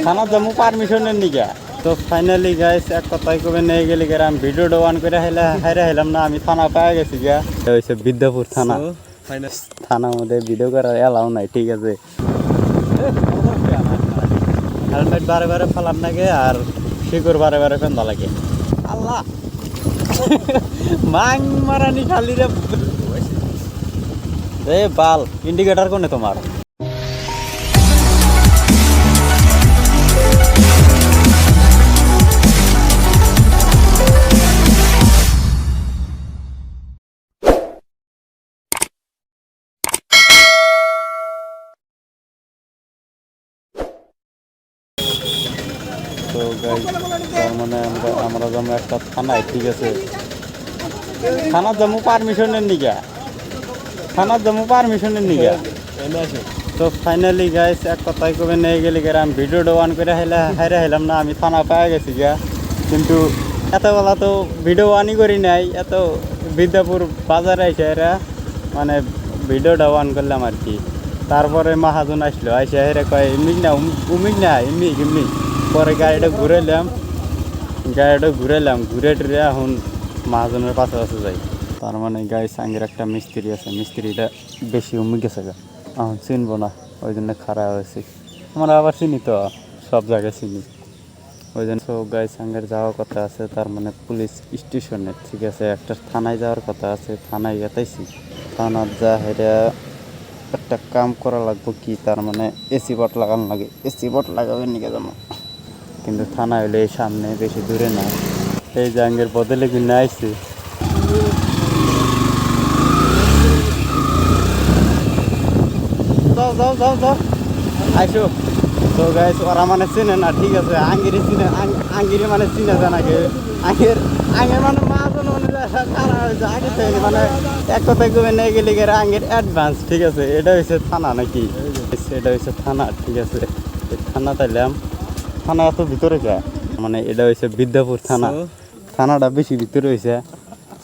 থানা যাবো পারমিশনের নিগা। তো ফাইনালি গাইস এক কথাই কবে নিয়ে গেলি গেলে আমি ভিডিওটা অন করে হাইরা হেলাম না, আমি থানা পায়ে গেছি গা। এটা হচ্ছে বিদ্যাপুর থানা। থানার মধ্যে ভিডিও করার এলাও নাই, ঠিক আছে। হেলমেট বারে বারে ফেলার লাগে আর শিকড় বারে বারে ফেন্দা লাগে। আল্লাহ মাং মারানি খালি রে বাল। ইন্ডিকেটার কোনে তোমার? তো গাইস তার মানে আমরা যাবো একটা থানায়, ঠিক আছে। থানার যাবো পারমিশনের নিগা, থানার যাবো পারমিশনের নিগা। তো ফাইনালি গাইস এক কথাই কবে নিয়ে গেলি গেলে আমি ভিডিওটা অন করে হাইরা হেলাম না, আমি থানা পায়ে গেছি গা। কিন্তু এতবেলা তো ভিডিও অনই করি নাই, এত বিদ্যাপুর বাজারে এসে এরা মানে ভিডিওটা অন করলাম আর কি। তারপরে মাহাজন আসলো, আইসে হেরে কয় এমনি না উমিক না এমনি এমনি। পরে গাড়িটা ঘুরাইলাম ঘুরে টুরে এখন মাহাজনের পাশে পাশে যাই। তার মানে গাইস আঙ্গের একটা মিস্ত্রি আছে, মিস্ত্রিটা বেশি উমিক গেছে গা, এখন চিনবো না, ওই জন্য খারাপ হয়েছি। আমরা আবার চিনি তো, সব জায়গায় চিনি, ওই জন্য। তো গাইস আঙ্গের যাওয়ার কথা আছে, তার মানে পুলিশ স্টেশনে, ঠিক আছে। একটা থানায় যাওয়ার কথা আছে, থানায় গেতাইছি। থানার যা হেরা একটা কাম করা লাগবো কি, তার মানে এসি বট লাগানো লাগে, এসি বট লাগাবে নিয়ে যাবো। কিন্তু থানা হইলে এই সামনে, বেশি দূরে না। এই জাঙ্গের বদলে কিনে আইছি। যাও যাও যাও যাও আইসো। তো গাইস ওরা মানে চিনে না, ঠিক আছে। আঙ্গিরি চিনে, আঙ্গিরি মানে চিনে যায় নাকি আগের মানে মাজন মানে খারাপ হয়েছে আগে থেকে, মানে এক কথায় কমে নিয়ে গেলে গেলে আঙ্গের অ্যাডভান্স, ঠিক আছে। এটা হচ্ছে থানা নাকি, এটা হচ্ছে থানা, ঠিক আছে। থানা তাইলাম, থানা এত ভিতরে যায়, মানে এটা হচ্ছে বিদ্যাপুর থানা। থানাটা বেশি ভিতরে হয়েছে।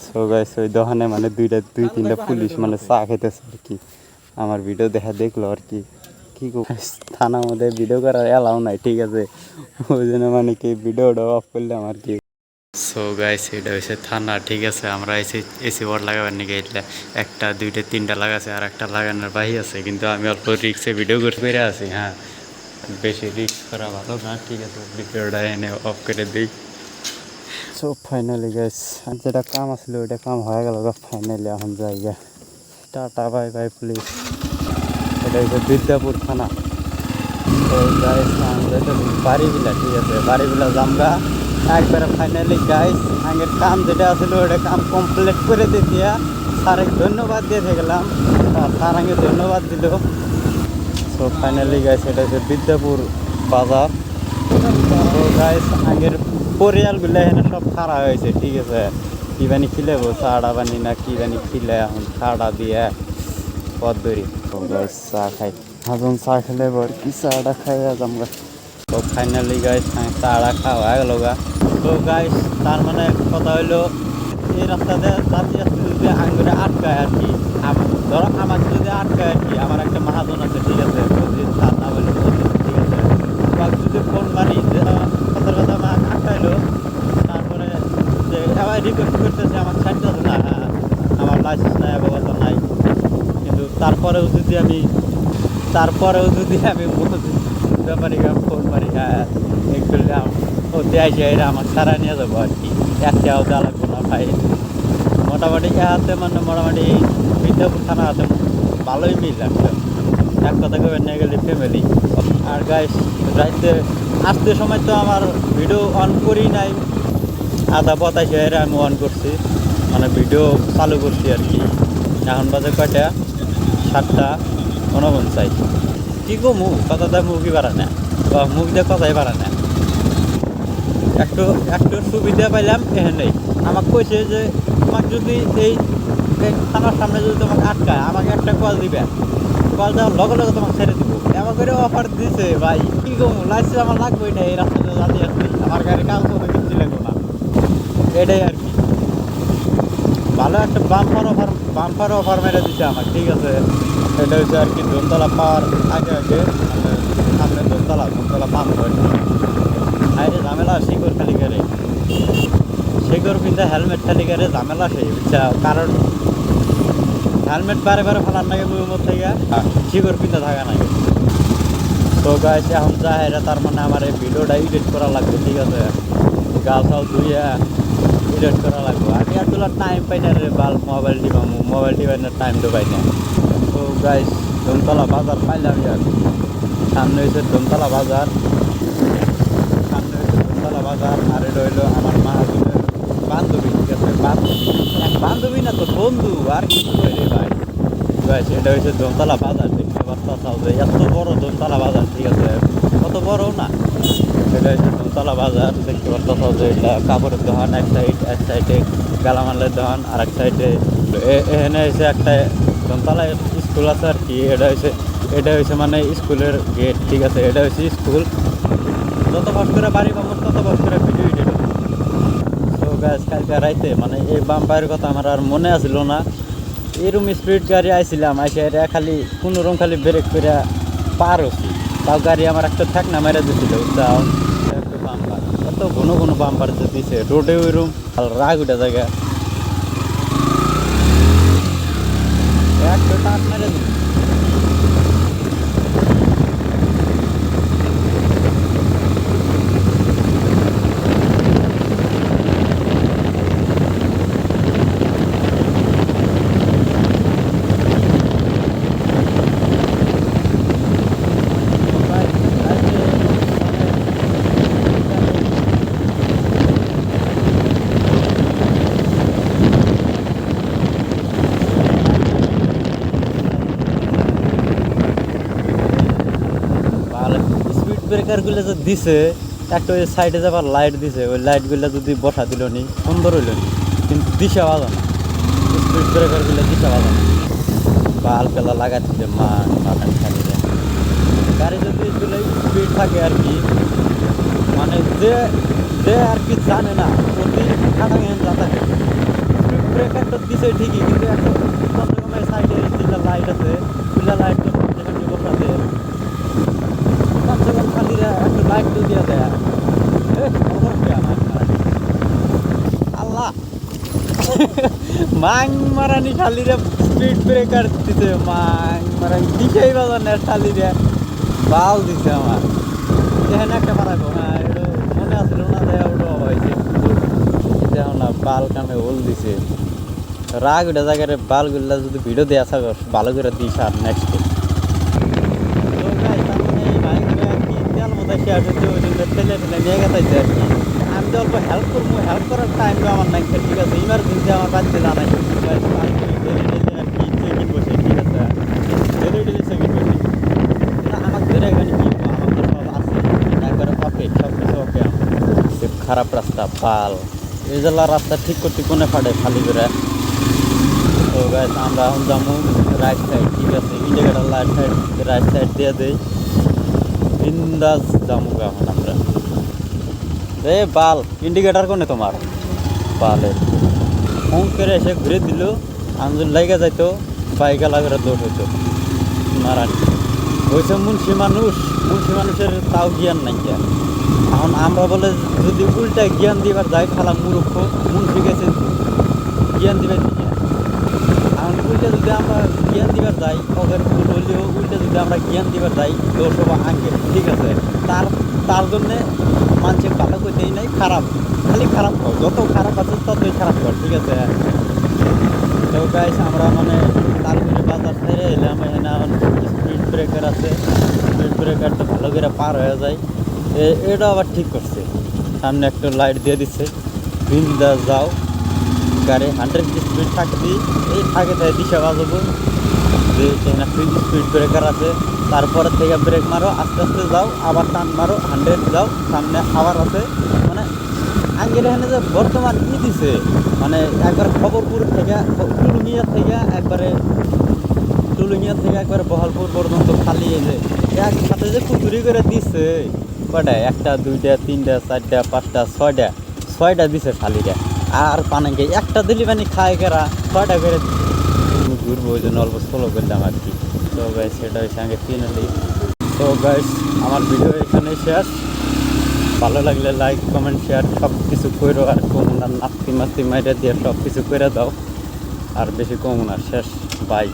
সো গাইস ওই দোকানে মানে দুই তিনটা পুলিশ মানে চা খেতেছে আর কি, আমার ভিডিও দেখলো আর কি। কি থানার মধ্যে ভিডিও করার এলাও নাই, ঠিক আছে। ওই জন্য মানে কি ভিডিওটা অফ করলাম আর কি। সো গাইস এটা হচ্ছে থানা, ঠিক আছে। আমরা এসি বোর্ড লাগাবার নাকি একটা দুইটা তিনটা লাগাছে, আর একটা লাগানোর বাহি আছে। কিন্তু আমি অল্প রিক্সে ভিডিও করতে পেরে আছি। হ্যাঁ, বেশি রিক্স করা ভালো না, ঠিক আছে। ভিডিওটা এনে অফ করে দিই। সো ফাইনালি গাইস যেটা কাম আসলো ওইটা কাম হয়ে গেল, ফাইনালি এখন জায়গা। Tata bye bye please. এটা হচ্ছে বিদ্যাপুর থানা। তো গাইস বাড়িবিলা, ঠিক আছে। বাড়িবিলা জামগা একবারে ফাইনালি গাইস। আগের কাম যেটা আসলো ওটা কাম কমপ্লিট করে দিয়া স্যারকে ধন্যবাদ দিয়ে গেলাম, স্যার আগে ধন্যবাদ দিল। সো ফাইনালি গাইস এটা হচ্ছে বিদ্যাপুর বাজার। তো গাইস আগের পরিয়ালগুলো এখানে সব খাড়া হয়েছে, ঠিক আছে। কি বানি খিলেবো, চাড়া বানি না কি বানি খিলে এখন খাড়া দিয়ে পথ ধরি। তো গাইস চা খাই, হাজন চা খেলে আর কি চাটা খাই আমরা। তো ফাইনালি গাইস চাড়া খাওয়া হয়ে গেল গা। তো গাইস তার মানে কথা হইলো এই রাস্তাতে যাতে যদি আঙ্গুরে আটকায় আর কি, ধরো আমাকে যদি আটকায় আর কি, আমার একটা মাহাজন আছে, ঠিক আছে। তার নাম হইলো, ঠিক আছে। আমাকে যদি ফোন মারি যে কথার কথা আমার আটকাইলো, তারপরে যে আবার রিকোয়েস্ট করতেছে আমার ছাড়তে আছে না, আমার লাইসেন্স নাই, অবগত নাই। কিন্তু তারপরেও যদি আমি ব্যাপারে ফোন মারি, হ্যাঁ একটু ওতে আসে এরা আমার সারা নিয়ে যাবো আর কি, একটাও দেওয়া লাগবো না ভাই। মোটামুটি হাতে মানে মোটামুটি বিদ্যাপুর থানা হাতে ভালোই মিল লাগছে, এক কথা করে নিয়ে গেলে ফ্যামিলি। আর গাইস রাইতে আসতে সময় তো আমার ভিডিও অন করি নাই, আধা পথ আসে এরা আমি অন করছি, মানে ভিডিও চালু করছি আর কি। এখন বাজে কয়টা, 7:49। কি গো কথা দেয় মুখই বাড়া না, মুখ দিয়ে কথাই বাড়া না। একটু সুবিধা পাইলাম এখানেই। আমাকে কইছে যে তোমাকে যদি এই থানার সামনে যদি তোমাকে আটকায় আমাকে একটা কল দিবে, কল দেওয়ার লগে লগে তোমাকে ছেড়ে দিব। এমন করে অফার দিছে ভাই, কি গো লাইসেন্স আমার লাগবেই না, এই রাস্তাতে যাতে আসছি আমার গাড়ি কাগজ কিনতে লাগবো না, এটাই আর কি। ভালো একটা বাম্পার অফার মেরে দিচ্ছে আমার, ঠিক আছে। এটা হচ্ছে আর কি ধনতলা পাওয়ার আগে মানে সামনে ধনতলা ধুমতলা পাম্প আরে ঝামেলা শিকড় খালি করে শিকড় কিন্তু হেলমেট খালি করে ঝামেলা সেই বুঝছা কারণ হেলমেট বারে বারে ফেলার নাকি মুখ থেকে শিকড় কিন্তু থাকা নাই তো গাইছে এখন যা এরা তার মানে আমার এই ভিডিওটা এডিট করা লাগবে ঠিক আছে গাল সাল ধুইয়া এডিট করা লাগবে আমি আর তোলার টাইম পাই না রে বাল মোবাইল টিপাই টাইম তো পাই না তো গাইস ধুমতলা বাজার পাইলাম আর সামনে হয়েছে ধুমতলা বাজার আর এটা হইলো আমার মাহাজনের বান্ধবী ঠিক আছে বান্ধবী না তো বন্ধু আর কিছু রে ভাই গাইস এটা হচ্ছে ধুমতলা বাজার দেখতে পাচ্ছ যে এত বড় ধুমতলা বাজার ঠিক আছে কত বড় না এটা হচ্ছে ধুমতলা বাজার দেখতে পাচ্ছ যে এটা কাপড়ের দোকান এক সাইডে গালামালের দোকান আর এক সাইডে এখানে হচ্ছে একটা ধুমতলায় স্কুল আছে আর কি এটা হচ্ছে মানে স্কুলের গেট ঠিক আছে এটা হচ্ছে স্কুল যত বস করে বাড়ি পাবো তত বস করে ভিডিও এডিট তো গাছ কালকে রাইতে মানে এই বাম্পায়ের কথা আমার আর মনে আসলো না এরকম স্পিড গাড়ি আইছিলাম আইসে এটা খালি কোনোরকম খালি ব্রেক করে পার হচ্ছি তাও গাড়ি আমার একটা থাক না মেরে দিছিল তাও একটা বাম্পার এত ঘন ঘন বাম্পার যে দিছে রোডে ওইরকম রাগ উঠে জায়গা একটা টাক মেরে দিচ্ছে ব্রেকারগুলো যে দিছে একটা ওই সাইডে যাবার লাইট দিছে ওই লাইটগুলো যদি বসা দিল নি সুন্দর হইল নি কিন্তু দিশা বাজা না স্পিড ব্রেকারগুলো দিশা বাজা না বাল পেলা লাগাচ্ছে মাথায় খালি গাড়ি যদি এগুলো স্পিড থাকে আর কি মানে যে আর কি জানে না প্রতি খাটা গেন যা থাকে স্পিড ব্রেকারটা দিছে ঠিকই কিন্তু একটা কমসে কম সাইডে যেটা লাইট আছে ওইটা লাইট তো যেখানে বসা দেয় কমসে কম খালিরা একটা লাইট তো দিয়ে দেয় আল্লাহ মাং মারানি খালিরা স্পিড ব্রেকার দিছে মাং মারানি দিছেই বাজার খালিরা বাল দিছে আমার এখানে একটা মারাবো হ্যাঁ এটা মনে আসলো না দেয় ওটা হয়েছে দেখো না বাল কামে ওল দিছে রাগ ওটা জায়গায় বালগুলা যদি ভিডিও দেওয়া থাকো ভালো করে দিস আর নেক্সট শেয়ার হচ্ছে ওই জন্য ফেলে নিয়ে গেছে আর কি আমি তো অল্প হেল্প করবো হেল্প করার টাইম আমার নাই ঠিক আছে ইমার্জেন্সি আমার বাচ্চা জানাই আর কি চেকিং বসে ঠিক আছে ডেলি চেকিং বসে আমার ধরে এখানে কি আমার তো সব আছে একবারে ওকে সব কিছু ওকে খারাপ রাস্তা পাল এই জেলা রাস্তা ঠিক করতে কোনে ফাটে খালি করে তো গাছ আমরা এখন যাবো রাইট সাইড ঠিক আছে ইন্ডিকেটার রাইট সাইড দিয়ে দেই বিন্দাস যাবো এখন আমরা এ বাল ইন্ডিকেটার কোনে তোমার বালের ফোন করে এসে ঘুরে দিল আঞ্জুল লাইগা যাইতো বাইকা লাগার দৌড় হইতো মারানি হয়েছে মানুষের তাও জ্ঞান নাই জ্ঞান এখন আমরা বলে যদি উল্টা জ্ঞান দিবার যাই খালা মূর্খ মুন্সি গেছে জ্ঞান দিবার এখন উল্টা যদি আমরা জ্ঞান দিবার যাই ওদের ভুল হইলেও উল্টা যদি আমরা জ্ঞান দিবার যাই দোষ হবা আগে ঠিক আছে তার জন্যে মানুষের ভালো করতেই নাই খারাপ খালি খারাপ কর যত খারাপ আছে ততই খারাপ কর ঠিক আছে তো গাইস আমরা মানে তারপরে বাজার ছেড়ে এলাম এখানে এখন স্পিড ব্রেকার আছে স্পিড ব্রেকারটা ভালো করে পার হয়ে যায় এটা আবার ঠিক করছে সামনে একটা লাইট দিয়ে দিচ্ছে বিন্দাস যাও গাড়ি 100 স্পিড থাকবি এই থাকে তাই দিশা বাজাবো যে এখানে স্পিড ব্রেকার আছে তারপরে থেকে ব্রেক মারো আস্তে আস্তে যাও আবার টান মারো 100 যাও সামনে আবার আছে মানে আগের এখানে যে বর্তমান কি দিছে মানে একবার খবরপুর থেকে একবারে বহলপুর পর্যন্ত খালি এই যে একসাথে যে কুচুরি করে দিচ্ছে কয়টা 1টা 2টা 3টা 4টা 5টা 6টা দিছে খালিটা আর পানাকে একটা দিলি পানি খায় কেরা 6টা করে ঘুরবো ওই জন্য অল্প স্লো করলাম আর কি তো গাইস সেটা হচ্ছে আগে কিনলি তো গাইস আমার ভিডিও এখানেই শেষ। ভালো লাগলে লাইক কমেন্ট শেয়ার সব কিছু করো, আর কমুন আর নাস্তি মাস্তি মাইরে দিয়ে সব কিছু করে দাও, আর বেশি কমুন আর শেষ। বাই।